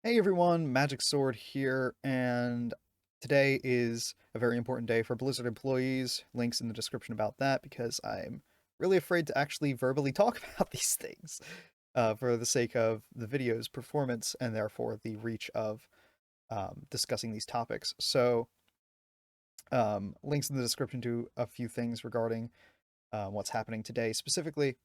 Hey everyone, Magic Sword here, and today is a very important day for Blizzard employees. Links in the description about that because I'm really afraid to actually verbally talk about these things for the sake of the video's performance and therefore the reach of discussing these topics. So, links in the description to a few things regarding what's happening today specifically.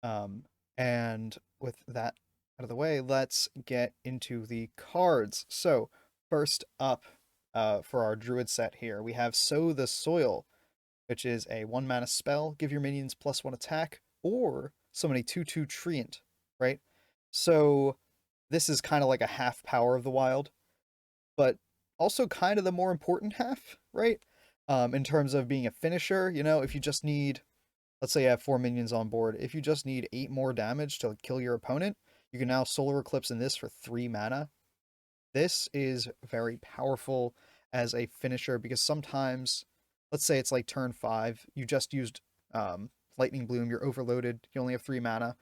Um, and with that out of the way, let's get into the cards. So, first up, for our Druid set here, we have Sow the Soil, which is a 1 mana spell. Give your minions +1 attack, or summon a 2/2 Treant, right? So, this is kind of like a half Power of the Wild, but also kind of the more important half, right? In terms of being a finisher, if you just need, let's say you have 4 minions on board. If you just need 8 more damage to kill your opponent, you can now Solar Eclipse in this for 3 mana. This is very powerful as a finisher because sometimes, let's say it's like turn 5, you just used Lightning Bloom, you're overloaded, you only have 3 mana.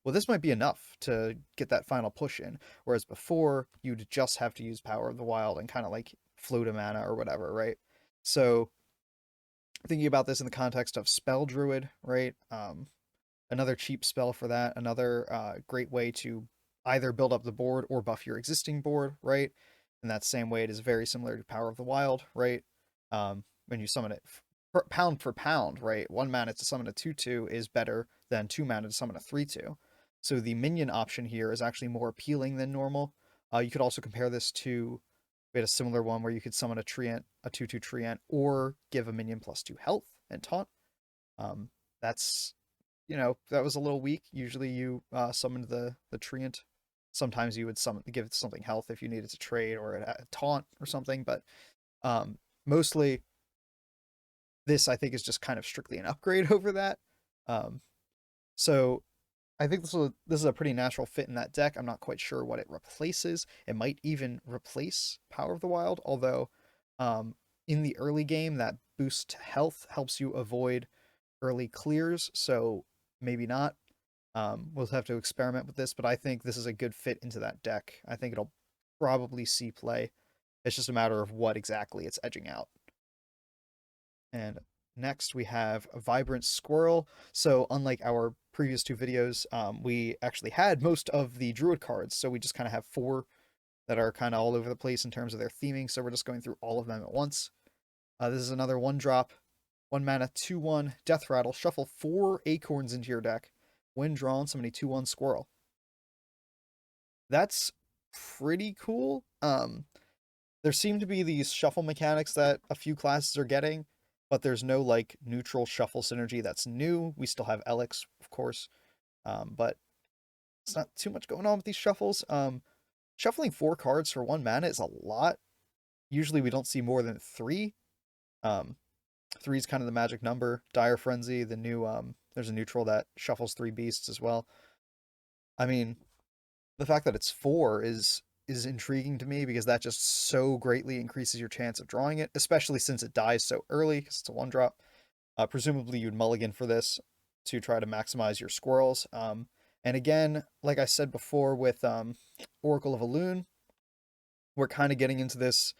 Well, this might be enough to get that final push in, whereas before, you'd just have to use Power of the Wild and kind of like float a mana or whatever, right? So, thinking about this in the context of Spell Druid, right? Another cheap spell for that, another great way to either build up the board or buff your existing board, right? In that same way, it is very similar to Power of the Wild, right? When you summon it pound for pound, right? 1 mana to summon a 2/2 is better than 2 mana to summon a 3/2. So the minion option here is actually more appealing than normal. You could also compare this to, we had a similar one where you could summon a Treant, a 2/2 Treant, or give a minion +2 health and taunt. That's that was a little weak. Usually you summoned the Treant. Sometimes you would give it something health if you needed to trade or a taunt or something, but mostly this I think is just kind of strictly an upgrade over that. Um, so I think this is a pretty natural fit in that deck. I'm not quite sure what it replaces. It might even replace Power of the Wild, although um, in the early game that boost to health helps you avoid early clears, so maybe not. We'll have to experiment with this, but I think this is a good fit into that deck. I think it'll probably see play. It's just a matter of what exactly it's edging out. And next we have a Vibrant Squirrel. So unlike our previous two videos, we actually had most of the Druid cards, so we just kind of have four that are kind of all over the place in terms of their theming, so we're just going through all of them at once. This is another 1 drop, 1 mana, 2/1, Death Rattle. Shuffle 4 acorns into your deck. When drawn, summon a 2/1 squirrel. That's pretty cool. There seem to be these shuffle mechanics that a few classes are getting, but there's no like neutral shuffle synergy that's new. We still have Elix, of course, but it's not too much going on with these shuffles. Shuffling 4 cards for 1 mana is a lot. Usually we don't see more than three. Um, Three is kind of the magic number. Dire Frenzy, the new there's a neutral that shuffles 3 beasts as well. I mean, the fact that it's 4 is intriguing to me because that just so greatly increases your chance of drawing it, especially since it dies so early because it's a 1 drop. Presumably you'd mulligan for this to try to maximize your squirrels. And again, like I said before with Oracle of Elune, we're kind of getting into this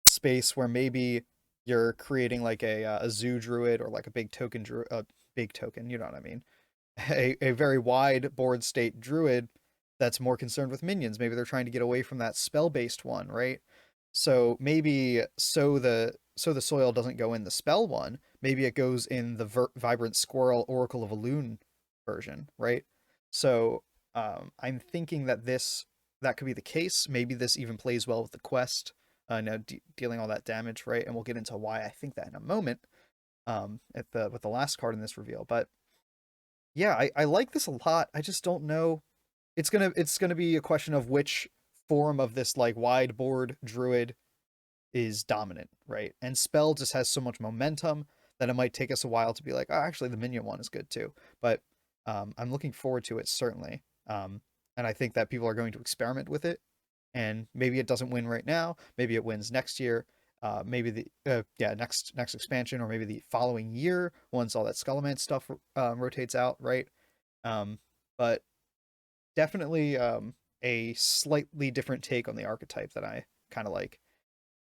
space where maybe you're creating like a zoo druid or like a big token big token, you know what I mean? A very wide board state druid that's more concerned with minions. Maybe they're trying to get away from that spell based one, right? So maybe so the soil doesn't go in the spell one. Maybe it goes in the vibrant squirrel Oracle of Elune version, right? So I'm thinking that that could be the case. Maybe this even plays well with the quest. Dealing all that damage, right? And we'll get into why I think that in a moment. At the with the last card in this reveal, but yeah, I like this a lot. I just don't know. It's gonna be a question of which form of this like wide board druid is dominant, right? And spell just has so much momentum that it might take us a while to be like, oh, actually the minion one is good too. But I'm looking forward to it certainly. And I think that people are going to experiment with it, and maybe it doesn't win right now. Maybe it wins next year. Maybe the next expansion, or maybe the following year once all that Skullman stuff rotates out, right? Um, but definitely. a slightly different take on the archetype that I kind of like.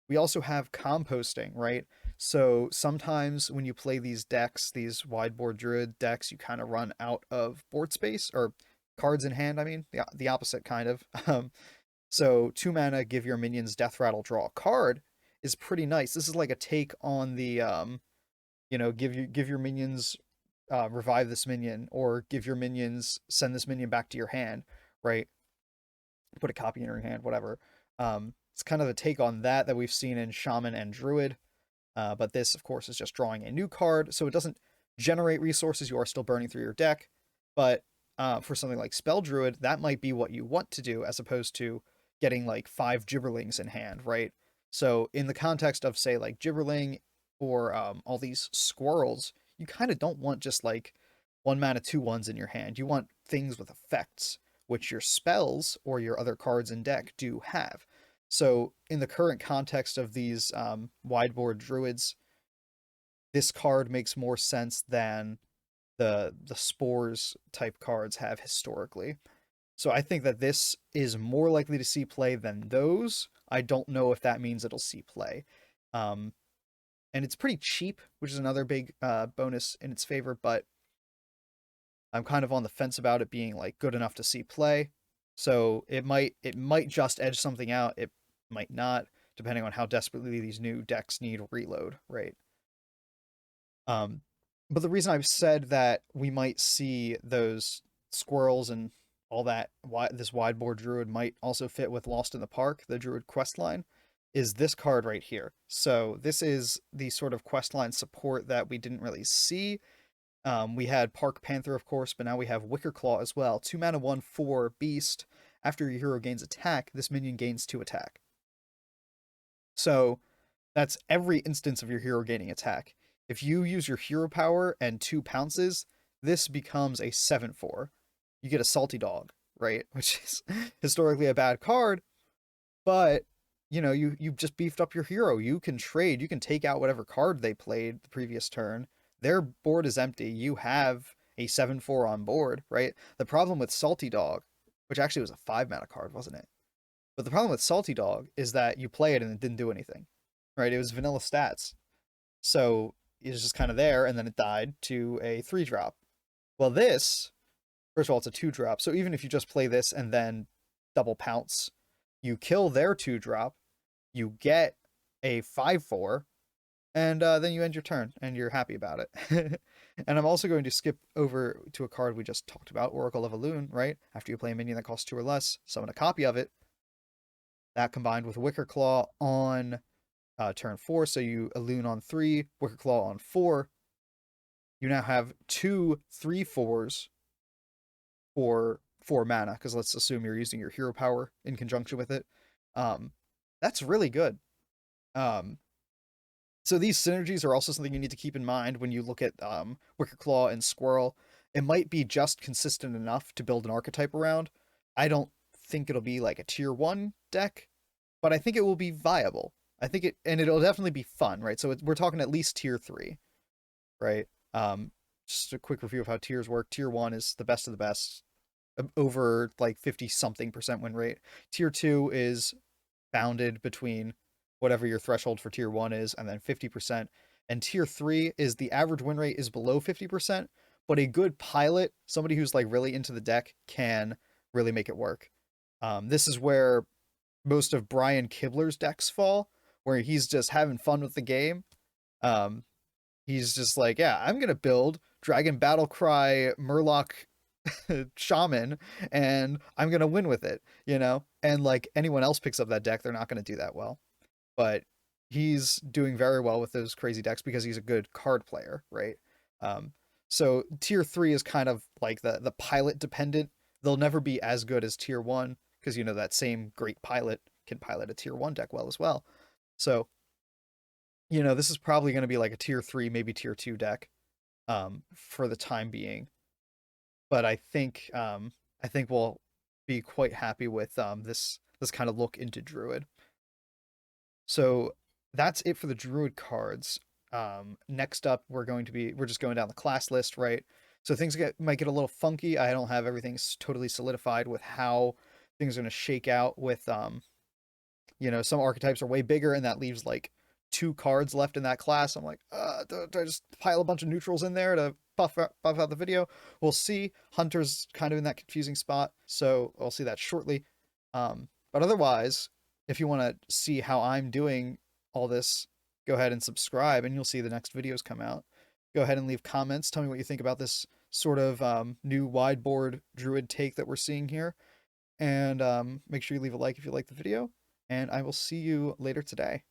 We also have composting, right? So sometimes when you play these decks, these wide board druid decks, you kind of run out of board space or cards in hand. I mean, the opposite kind of. So 2 mana, give your minions death rattle, draw a card is pretty nice. This is like a take on the give your minions revive this minion, or give your minions send this minion back to your hand, right? Put a copy in your hand, whatever. It's kind of a take on that we've seen in Shaman and Druid. But this, of course, is just drawing a new card, so it doesn't generate resources. You are still burning through your deck, but for something like Spell Druid, that might be what you want to do, as opposed to getting like 5 Gibberlings in hand, right? So in the context of, say, like Gibberling or all these Squirrels, you kind of don't want just like 1 mana 2/1s in your hand. You want things with effects, which your spells or your other cards in deck do have. So in the current context of these wideboard druids, this card makes more sense than the spores type cards have historically. So I think that this is more likely to see play than those. I don't know if that means it'll see play. Um, and it's pretty cheap, which is another big bonus in its favor, but I'm kind of on the fence about it being like good enough to see play. So it might just edge something out. It might not, depending on how desperately these new decks need reload, right? Um, but the reason I've said that we might see those squirrels and all that, why this wideboard druid might also fit with Lost in the Park, the druid quest line, is this card right here. So this is the sort of quest line support that we didn't really see. We had Park Panther, of course, but now we have Wickerclaw as well. 2 mana, 1/4 beast. After your hero gains attack, this minion gains 2 attack. So that's every instance of your hero gaining attack. If you use your hero power and 2 pounces, this becomes a 7/4. You get a Salty Dog, right? Which is historically a bad card, but you've just beefed up your hero. You can trade, you can take out whatever card they played the previous turn. Their board is empty. You have a 7/4 on board, right? The problem with Salty Dog, which actually was a 5 mana card, wasn't it? But the problem with Salty Dog is that you play it and it didn't do anything, right? It was vanilla stats. So it was just kind of there, and then it died to a 3-drop. Well, this, first of all, it's a 2-drop. So even if you just play this and then double pounce, you kill their 2-drop, you get a 5/4, and then you end your turn, and you're happy about it. And I'm also going to skip over to a card we just talked about, Oracle of Elune, right? After you play a minion that costs 2 or less, summon a copy of it. That combined with Wickerclaw on turn 4, so you Elune on 3, Wickerclaw on 4. You now have 2 3/4s for 4 mana, because let's assume you're using your hero power in conjunction with it. That's really good. Um, so these synergies are also something you need to keep in mind when you look at Wickerclaw and Squirrel. It might be just consistent enough to build an archetype around. I don't think it'll be like a tier 1 deck, but I think it will be viable. I think it'll definitely be fun, right? So we're talking at least tier 3, right? Just a quick review of how tiers work. Tier 1 is the best of the best, over like 50 something percent win rate. Tier 2 is bounded between whatever your threshold for tier 1 is and then 50%. And tier 3 is the average win rate is below 50%, but a good pilot, somebody who's like really into the deck, can really make it work. This is where most of Brian Kibler's decks fall, where he's just having fun with the game. He's just like, yeah, I'm gonna build Dragon Battlecry Murloc Shaman, and I'm gonna win with it, And like anyone else picks up that deck, they're not gonna do that well. But he's doing very well with those crazy decks because he's a good card player, right? Um, so tier 3 is kind of like the pilot dependent. They'll never be as good as tier 1 because that same great pilot can pilot a tier 1 deck well as well. So this is probably going to be like a tier 3, maybe tier 2 deck for the time being. But I think we'll be quite happy with this kind of look into Druid. So that's it for the Druid cards. Next up, we're just going down the class list, right? So things might get a little funky. I don't have everything totally solidified with how things are going to shake out with some archetypes are way bigger, and that leaves like 2 cards left in that class. I'm like, do I just pile a bunch of neutrals in there to buff out the video? We'll see. Hunter's kind of in that confusing spot, so we'll see that shortly. But otherwise, if you want to see how I'm doing all this, go ahead and subscribe, and you'll see the next videos come out. Go ahead and leave comments. Tell me what you think about this sort of new wide board druid take that we're seeing here. And make sure you leave a like if you like the video. And I will see you later today.